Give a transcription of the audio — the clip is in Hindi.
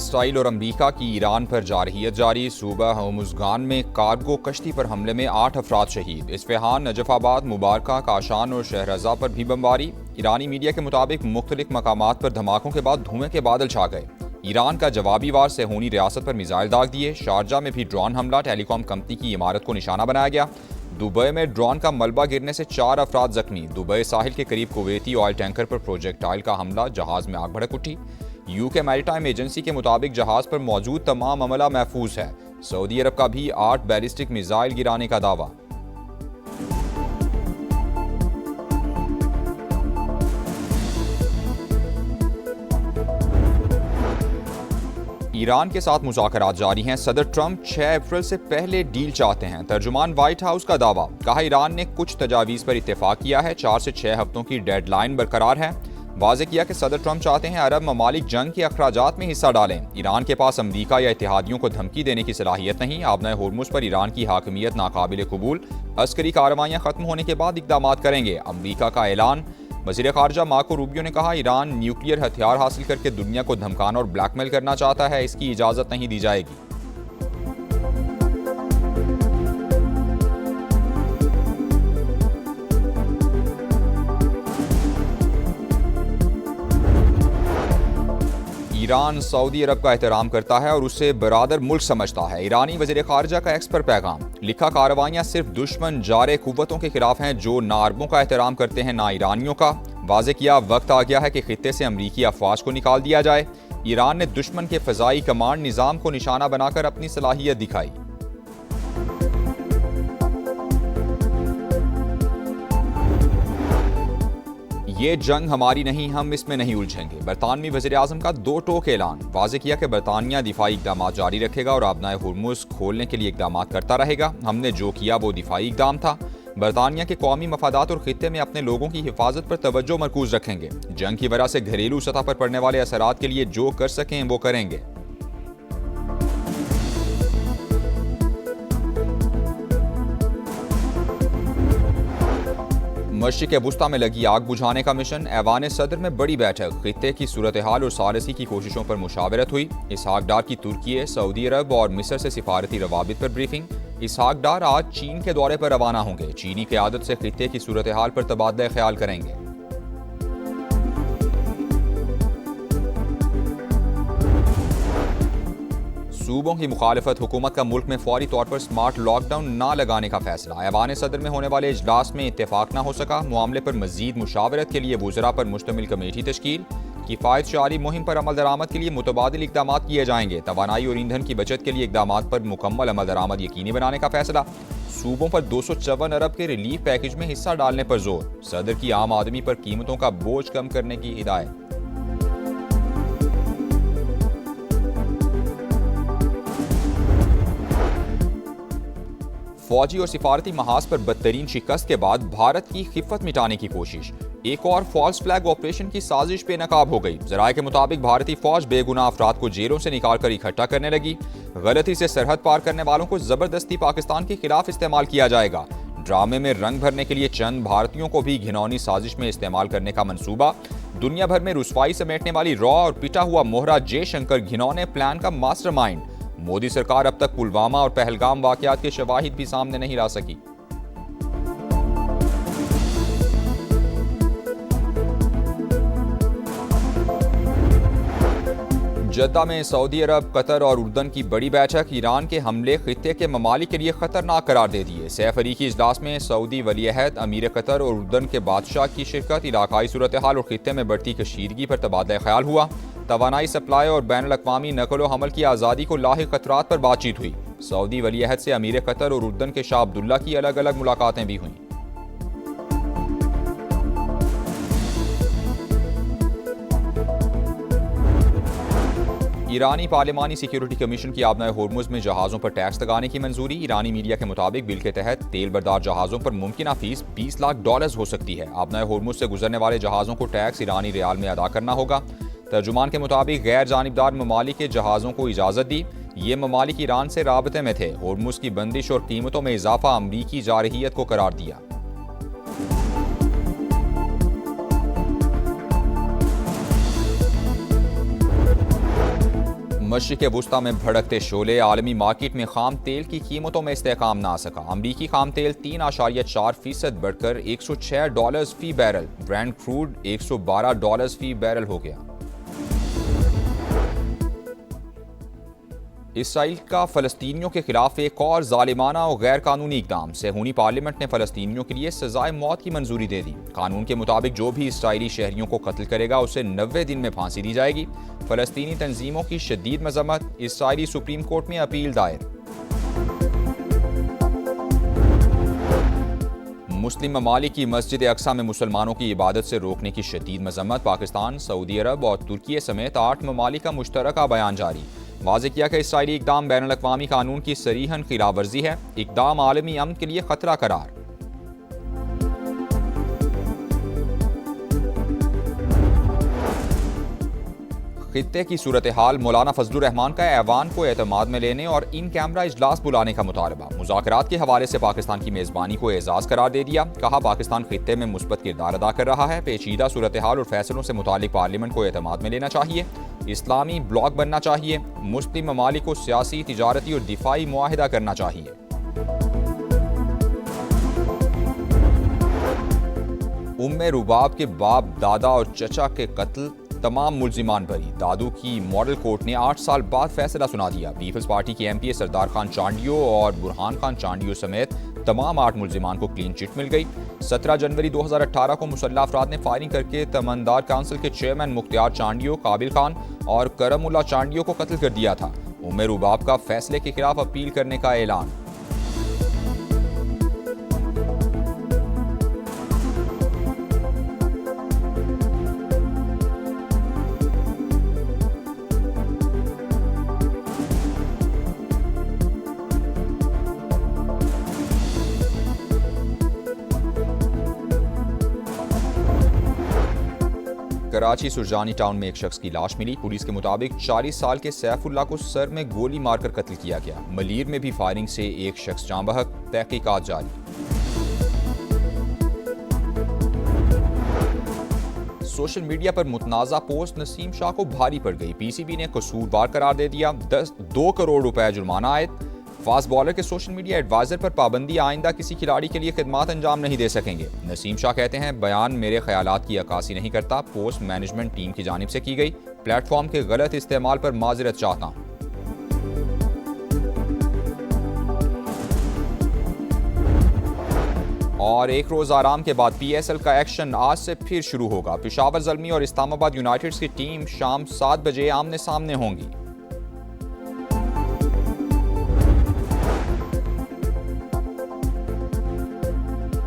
इसराइल और अमरीका की ईरान पर जारहियत जारी। सूबा होर्मुज़गान में कार्गो कश्ती पर हमले में 8 अफराद शहीद। इस्फहान, नजफाबाद, मुबारका, काशान और शहरज़ा पर भी बमबारी। ईरानी मीडिया के मुताबिक मुख्तलिफ मकामात पर धमाकों के बाद धुएं के बादल छा गए। ईरान का जवाबी वार सेहूनी रियासत पर मिसाइल दाग दिए। शारजा में भी ड्रोन हमला, टेलीकॉम कंपनी की इमारत को निशाना बनाया गया। दुबई में ड्रोन का मलबा गिरने से 4 अफराद जख्मी। दुबई साहिल के करीब कुवैती ऑयल टैंकर पर प्रोजेक्टाइल का हमला, जहाज में आग भड़क उठी। यूके मैरीटाइम एजेंसी के मुताबिक जहाज पर मौजूद तमाम अमला महफूज है। सऊदी अरब का भी 8 बैलिस्टिक मिसाइल गिराने का दावा। ईरान के साथ मुज़ाकरात जारी हैं। सदर ट्रंप 6 अप्रैल से पहले डील चाहते हैं। तर्जुमान व्हाइट हाउस का दावा, कहा ईरान ने कुछ तजावीज़ पर इत्तेफाक किया है। 4 से 6 हफ्तों की डेडलाइन बरकरार है। वाज़े किया कि सदर ट्रंप चाहते हैं अरब ममालिक जंग के अखराजात में हिस्सा डालें। ईरान के पास अमरीका या इत्तेहादियों को धमकी देने की सलाहियत नहीं। आबनाए होर्मुज़ पर ईरान की हाकमियत नाकाबिल कबूल। अस्करी कार्रवाइयाँ खत्म होने के बाद इक़दाम करेंगे, अमरीका का ऐलान। वज़ीर ख़ारजा मार्को रूबियो ने कहा ईरान न्यूक्लियर हथियार हासिल करके दुनिया को धमकाना और ब्लैकमेल करना चाहता है, इसकी इजाज़त नहीं दी जाएगी। ईरान सऊदी अरब का एहतराम करता है और उसे बरादर मुल्क समझता है। ईरानी वज़ीर ख़ारजा का एक्स पर पैगाम लिखा, कार्रवाइयाँ सिर्फ दुश्मन जारे कुव्वतों के खिलाफ हैं जो ना अरबों का एहतराम करते हैं ना ईरानियों का। वाज़े किया वक्त आ गया है कि खित्ते से अमरीकी अफवाज को निकाल दिया जाए। ईरान ने दुश्मन के फ़ज़ाई कमांड निज़ाम को निशाना बनाकर अपनी सलाहियत दिखाई। ये जंग हमारी नहीं, हम इसमें नहीं उलझेंगे। बरतानवी वज़ीर-ए-आज़म का 2 टोक ऐलान। वाज़े किया कि बरतानिया दिफाई इक़दाम जारी रखेगा और आबनाए होर्मुज़ खोलने के लिए इक़दाम करता रहेगा। हमने जो किया वो दिफाई इक़दाम था। बरतानिया के कौमी मफादात और खित्ते में अपने लोगों की हिफाजत पर तवज्जो मरकूज़ रखेंगे। जंग की वजह से घरेलू सतह पर पड़ने वाले असरात के लिए जो कर सकें वो करेंगे। मशरिक़ वुस्ता में लगी आग बुझाने का मिशन। ऐवान सदर में बड़ी बैठक, खित्ते की सूरत हाल और सारसी की कोशिशों पर मुशावरत हुई। इसहाक डार की तुर्की, सऊदी अरब और मिस्र से सिफारती रवाबित पर ब्रीफिंग। इसहाक डार आज चीन के दौरे पर रवाना होंगे। चीनी क़यादत से खित्ते की सूरत हाल पर तबादला ख्याल करेंगे। सूबों की मुखालिफत, हुकूमत का मुल्क में फौरी तौर पर स्मार्ट लॉकडाउन ना लगाने का फैसला। ऐवान सदर में होने वाले इजलास में इत्तेफाक ना हो सका। मामले पर मजीद मुशावरत के लिए वुज़रा पर मुश्तमिल कमेटी तश्कील। किफ़ायत शारी मुहिम पर अमल दरामद के लिए मुतबादिल इक़दाम किए जाएंगे। तवानाई और ईंधन की बचत के लिए इक़दाम पर मुकम्मल अमल दरामद यकीनी बनाने का फैसला। सूबों पर 254 अरब के रिलीफ पैकेज में हिस्सा डालने पर जोर। सदर की आम आदमी पर कीमतों का बोझ कम करने की हिदायत। फौजी और सिफारती महाज पर बदतरीन शिकस्त के बाद भारत की खिफत मिटाने की कोशिश। एक और फॉल्स फ्लैग ऑपरेशन की साजिश बेनकाब हो गई। ज़राए के मुताबिक भारतीय फौज बेगुनाह अफराद को जेलों से निकाल कर इकट्ठा करने लगी। गलती से सरहद पार करने वालों को जबरदस्ती पाकिस्तान के खिलाफ इस्तेमाल किया जाएगा। ड्रामे में रंग भरने के लिए चंद भारतीयों को भी घिनौनी साजिश में इस्तेमाल करने का मंसूबा। दुनिया भर में रुसवाई समेटने वाली रॉ और पिटा हुआ मोहरा जयशंकर घिनौने प्लान का मास्टरमाइंड। मोदी सरकार अब तक पुलवामा और पहलगाम वाकयात के शवाहिद भी सामने नहीं ला सकी। जद्दा में सऊदी अरब, कतर और उर्दन की बड़ी बैठक। ईरान के हमले खित्ते के ममालिक के लिए खतरनाक करार दे दिए। सैफ अरीकी इजलास में सऊदी वली-ए-अहद, अमीर कतर और उर्दन के बादशाह की शिरकत। इलाकाई सूरत हाल और खित्ते में बढ़ती कशीदगी पर तबादला ख्याल हुआ। तवानाई सप्लाई और बैनुल-अक़वामी नक़ल व हमल की आज़ादी को लाहिक़ खतरात पर बातचीत हुई। सऊदी वली-ए-अहद से अमीर कतर और उर्दन के शाह अब्दुल्ला की अलग अलग मुलाकातें भी हुईं। ईरानी पार्लिमानी सिक्योरिटी कमीशन की आबनाए होर्मुज़ में जहाज़ों पर टैक्स लगाने की मंजूरी। ईरानी मीडिया के मुताबिक बिल के तहत तेल बरदार जहाज़ों पर मुमकिन फीस $20 लाख हो सकती है। आबनाए होर्मुज़ से गुजरने वाले जहाज़ों को टैक्स ईरानी रियाल में अदा करना होगा। तर्जुमान के मुताबिक गैर जानिबदार ममालिक के जहाज़ों को इजाज़त दी। ये ममालिक ईरान से राबते में थे। होर्मुज़ की बंदिश और कीमतों में इजाफा अमरीकी जारहियत को करार दिया। मशरिक़ वुस्ता में भड़कते शोले, आलमी मार्केट में खाम तेल की कीमतों में इस्तेहकाम ना सका। अमरीकी खाम तेल 3.4% बढ़कर $106 फी बैरल, ब्रेंट क्रूड $112 फी बैरल हो गया। इसराइल का फ़लस्तीनियों के खिलाफ एक और जालिमाना और गैर कानूनी इक़दाम। सेहूनी पार्लियामेंट ने फ़लस्तीनियों के लिए सजाए मौत की मंजूरी दे दी। कानून के मुताबिक जो भी इसराइली शहरियों को कत्ल करेगा उसे 90 दिन में फांसी दी जाएगी। फ़लस्तीनी तंजीमों की शदीद मजम्मत, इसराइली सुप्रीम कोर्ट में अपील दायर। मुस्लिम ममालिक की मस्जिद अक्सा में मुसलमानों की इबादत से रोकने की शदीद मजम्मत। पाकिस्तान, सऊदी अरब और तुर्की समेत 8 ममालिक का मुश्तरका बयान जारी। वाज़ेह किया कि इसराइली इक़दाम बैनुल अक़वामी कानून की सरीहन खिलाफ वर्जी है। इक़दाम आलमी अमन के लिए खतरा करार। खित्ते की सूरत हाल, मौलाना फजलुर रहमान का ऐवान को एतमाद में लेने और इन कैमरा इजलास बुलाने का मुतालबा। मुज़ाकरात के हवाले से पाकिस्तान की मेज़बानी को एजाज़ करार दे दिया। कहा, पाकिस्तान खित्ते में मुस्बत किरदार अदा कर रहा है। पेचीदा सूरत हाल और फैसलों से मुतालिक पार्लियामेंट को एतमाद में लेना चाहिए। इस्लामी ब्लॉक बनना चाहिए। मुस्लिम ममालिक को सियासी, तिजारती और दिफाई मुआहिदा करना चाहिए। उम्मे रुबाब के बाप, दादा और चचा के कत्ल, तमाम मुल्जिमान बरी। दादू की मॉडल कोर्ट ने 8 साल बाद फैसला सुना दिया। पीपल्स पार्टी के एमपीए सरदार खान चांडियो और बुरहान खान चांडियो समेत तमाम 8 मुल्जिमान को क्लीन चिट मिल गई। 17 जनवरी 2018 को मुसल्लह अफराद ने फायरिंग करके तमन्दार काउंसिल के चेयरमैन मुख्तियार चांडियो, काबिल खान और करमुल्ला चांडियो को कत्ल कर दिया था। उम्मे रुबाब का फैसले के खिलाफ अपील करने का ऐलान। कराची सुरजानी टाउन में एक शख्स की लाश मिली। पुलिस के मुताबिक 40 साल के सैफुल्लाह को सर में गोली मारकर कत्ल किया गया। मलीर में भी फायरिंग से एक शख्स जाँ बहक, तहकीकात जारी। सोशल मीडिया पर मुतनाज़ा पोस्ट नसीम शाह को भारी पड़ गई। पीसीबी ने कसूरवार करार दे दिया। 2 करोड़ रुपए जुर्माना आयद। फास्ट बॉलर के सोशल मीडिया एडवाइजर पर पाबंदी आइंदा किसी खिलाड़ी के लिए खिदमात अंजाम नहीं दे सकेंगे। नसीम शाह कहते हैं, बयान मेरे ख्यालात की अक्कासी नहीं करता। पोस्ट मैनेजमेंट टीम की जानिब से की गई। प्लेटफॉर्म के गलत इस्तेमाल पर माजरत चाहता हूं। और एक रोज आराम के बाद पीएसएल का एक्शन आज से फिर शुरू होगा। पेशावर ज़ल्मी और इस्लामाबाद यूनाइटेड की टीम शाम 7 बजे आमने सामने होंगी।